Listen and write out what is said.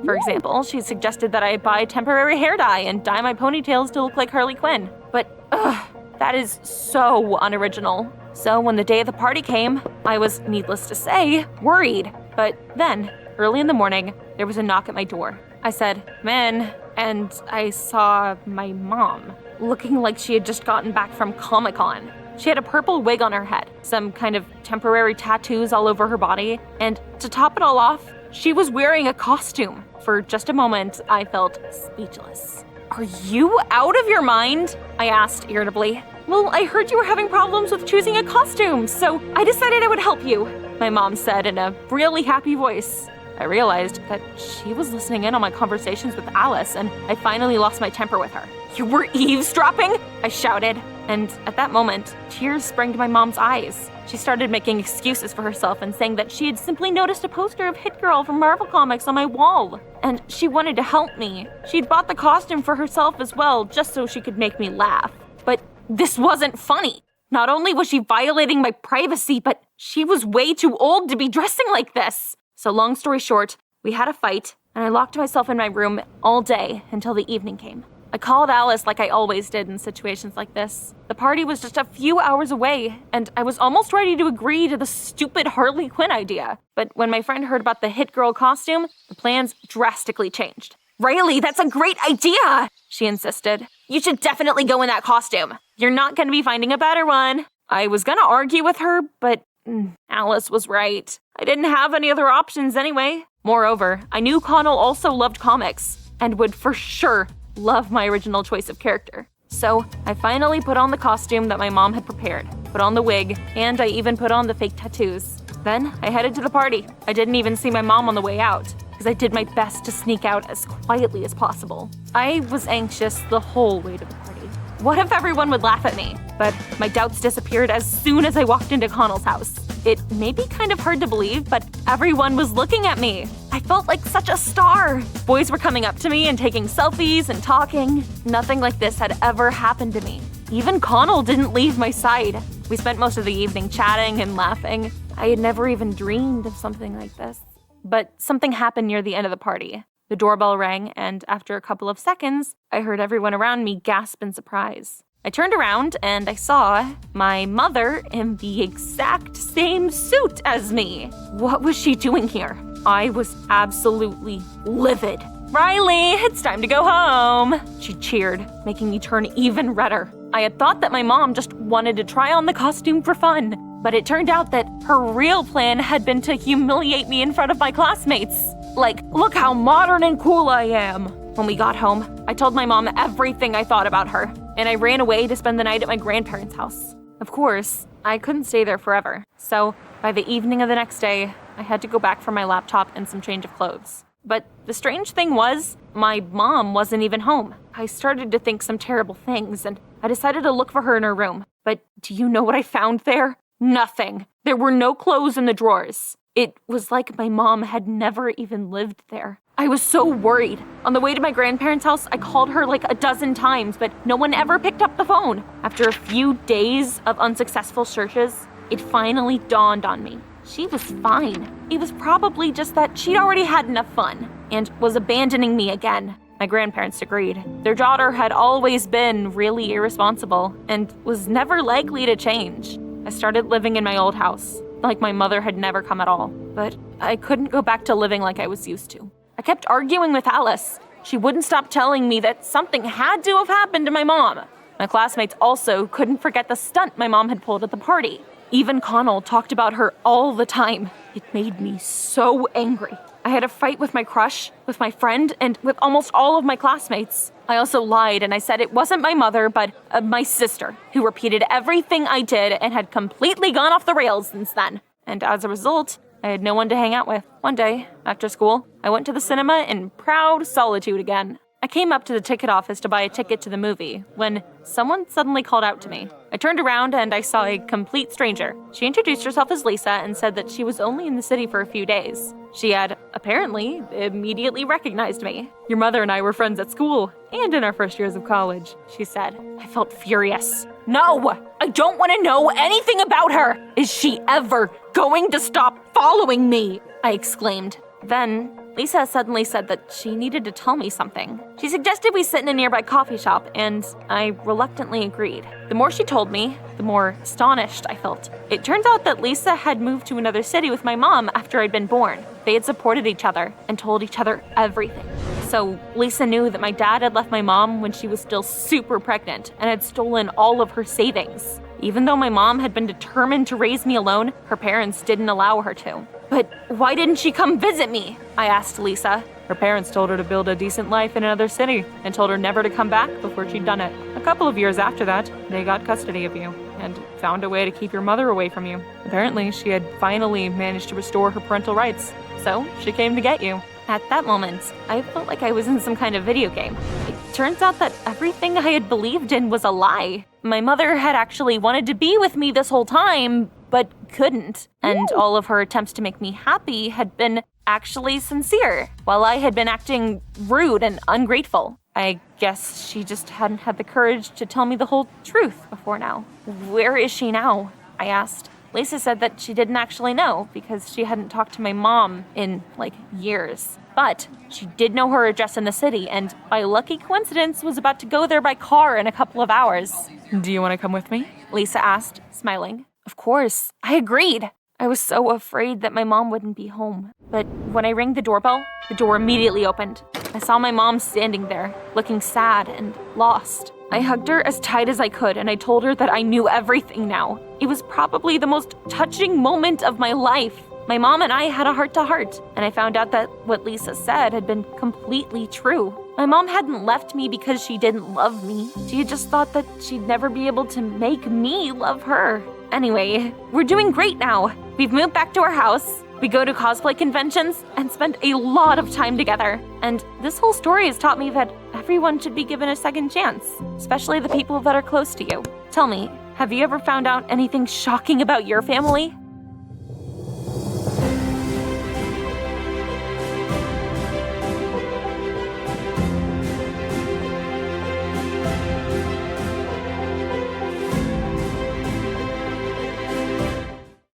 For example, she suggested that I buy temporary hair dye and dye my ponytails to look like Harley Quinn. But, that is so unoriginal. So when the day of the party came, I was, needless to say, worried. But then, early in the morning, there was a knock at my door. I said, "Come in," and I saw my mom, looking like she had just gotten back from Comic-Con. She had a purple wig on her head, some kind of temporary tattoos all over her body, and to top it all off, she was wearing a costume. For just a moment, I felt speechless. "Are you out of your mind?" I asked irritably. "Well, I heard you were having problems with choosing a costume, so I decided I would help you," my mom said in a really happy voice. I realized that she was listening in on my conversations with Alice, and I finally lost my temper with her. "You were eavesdropping?" I shouted. And at that moment, tears sprang to my mom's eyes. She started making excuses for herself and saying that she had simply noticed a poster of Hit Girl from Marvel Comics on my wall. And she wanted to help me. She'd bought the costume for herself as well, just so she could make me laugh. But this wasn't funny. Not only was she violating my privacy, but she was way too old to be dressing like this. So long story short, we had a fight, and I locked myself in my room all day until the evening came. I called Alice like I always did in situations like this. The party was just a few hours away, and I was almost ready to agree to the stupid Harley Quinn idea. But when my friend heard about the Hit Girl costume, the plans drastically changed. "Riley, that's a great idea!" she insisted. "You should definitely go in that costume. You're not going to be finding a better one." I was going to argue with her, but Alice was right. I didn't have any other options anyway. Moreover, I knew Connell also loved comics, and would for sure love my original choice of character. So I finally put on the costume that my mom had prepared, put on the wig, and I even put on the fake tattoos. Then I headed to the party. I didn't even see my mom on the way out, because I did my best to sneak out as quietly as possible. I was anxious the whole way to the party. What if everyone would laugh at me? But my doubts disappeared as soon as I walked into Connell's house. It may be kind of hard to believe, but everyone was looking at me. I felt like such a star. Boys were coming up to me and taking selfies and talking. Nothing like this had ever happened to me. Even Connell didn't leave my side. We spent most of the evening chatting and laughing. I had never even dreamed of something like this. But something happened near the end of the party. The doorbell rang, and after a couple of seconds, I heard everyone around me gasp in surprise. I turned around and I saw my mother in the exact same suit as me. What was she doing here? I was absolutely livid. "Riley, it's time to go home," she cheered, making me turn even redder. I had thought that my mom just wanted to try on the costume for fun, but it turned out that her real plan had been to humiliate me in front of my classmates. Like, "Look how modern and cool I am." When we got home, I told my mom everything I thought about her, and I ran away to spend the night at my grandparents' house. Of course, I couldn't stay there forever, so by the evening of the next day, I had to go back for my laptop and some change of clothes. But the strange thing was, my mom wasn't even home. I started to think some terrible things, and I decided to look for her in her room. But do you know what I found there? Nothing. There were no clothes in the drawers. It was like my mom had never even lived there. I was so worried. On the way to my grandparents' house, I called her like a dozen times, but no one ever picked up the phone. After a few days of unsuccessful searches, it finally dawned on me. She was fine. It was probably just that she'd already had enough fun and was abandoning me again. My grandparents agreed. Their daughter had always been really irresponsible and was never likely to change. I started living in my old house, like my mother had never come at all. But I couldn't go back to living like I was used to. I kept arguing with Alice. She wouldn't stop telling me that something had to have happened to my mom. My classmates also couldn't forget the stunt my mom had pulled at the party. Even Connell talked about her all the time. It made me so angry. I had a fight with my crush, with my friend, and with almost all of my classmates. I also lied and I said it wasn't my mother, but my sister, who repeated everything I did and had completely gone off the rails since then. And as a result, I had no one to hang out with. One day, after school, I went to the cinema in proud solitude again. I came up to the ticket office to buy a ticket to the movie when someone suddenly called out to me. I turned around and I saw a complete stranger. She introduced herself as Lisa and said that she was only in the city for a few days. She had, apparently, immediately recognized me. "Your mother and I were friends at school and in our first years of college," she said. I felt furious. "No! I don't want to know anything about her! Is she ever going to stop following me?" I exclaimed. Then, Lisa suddenly said that she needed to tell me something. She suggested we sit in a nearby coffee shop, and I reluctantly agreed. The more she told me, the more astonished I felt. It turns out that Lisa had moved to another city with my mom after I'd been born. They had supported each other and told each other everything. So Lisa knew that my dad had left my mom when she was still super pregnant and had stolen all of her savings. Even though my mom had been determined to raise me alone, her parents didn't allow her to. But why didn't she come visit me? I asked Lisa. Her parents told her to build a decent life in another city and told her never to come back before she'd done it. A couple of years after that, they got custody of you and found a way to keep your mother away from you. Apparently, she had finally managed to restore her parental rights, so she came to get you. At that moment, I felt like I was in some kind of video game. It turns out that everything I had believed in was a lie. My mother had actually wanted to be with me this whole time, but couldn't. And all of her attempts to make me happy had been actually sincere, while I had been acting rude and ungrateful. I guess she just hadn't had the courage to tell me the whole truth before now. Where is she now? I asked. Lisa said that she didn't actually know because she hadn't talked to my mom in, years. But she did know her address in the city and, by lucky coincidence, was about to go there by car in a couple of hours. Do you want to come with me? Lisa asked, smiling. Of course, I agreed. I was so afraid that my mom wouldn't be home. But when I rang the doorbell, the door immediately opened. I saw my mom standing there, looking sad and lost. I hugged her as tight as I could, and I told her that I knew everything now. It was probably the most touching moment of my life. My mom and I had a heart-to-heart, and I found out that what Lisa said had been completely true. My mom hadn't left me because she didn't love me. She had just thought that she'd never be able to make me love her. Anyway, we're doing great now. We've moved back to our house. We go to cosplay conventions and spend a lot of time together. And this whole story has taught me that everyone should be given a second chance, especially the people that are close to you. Tell me, have you ever found out anything shocking about your family?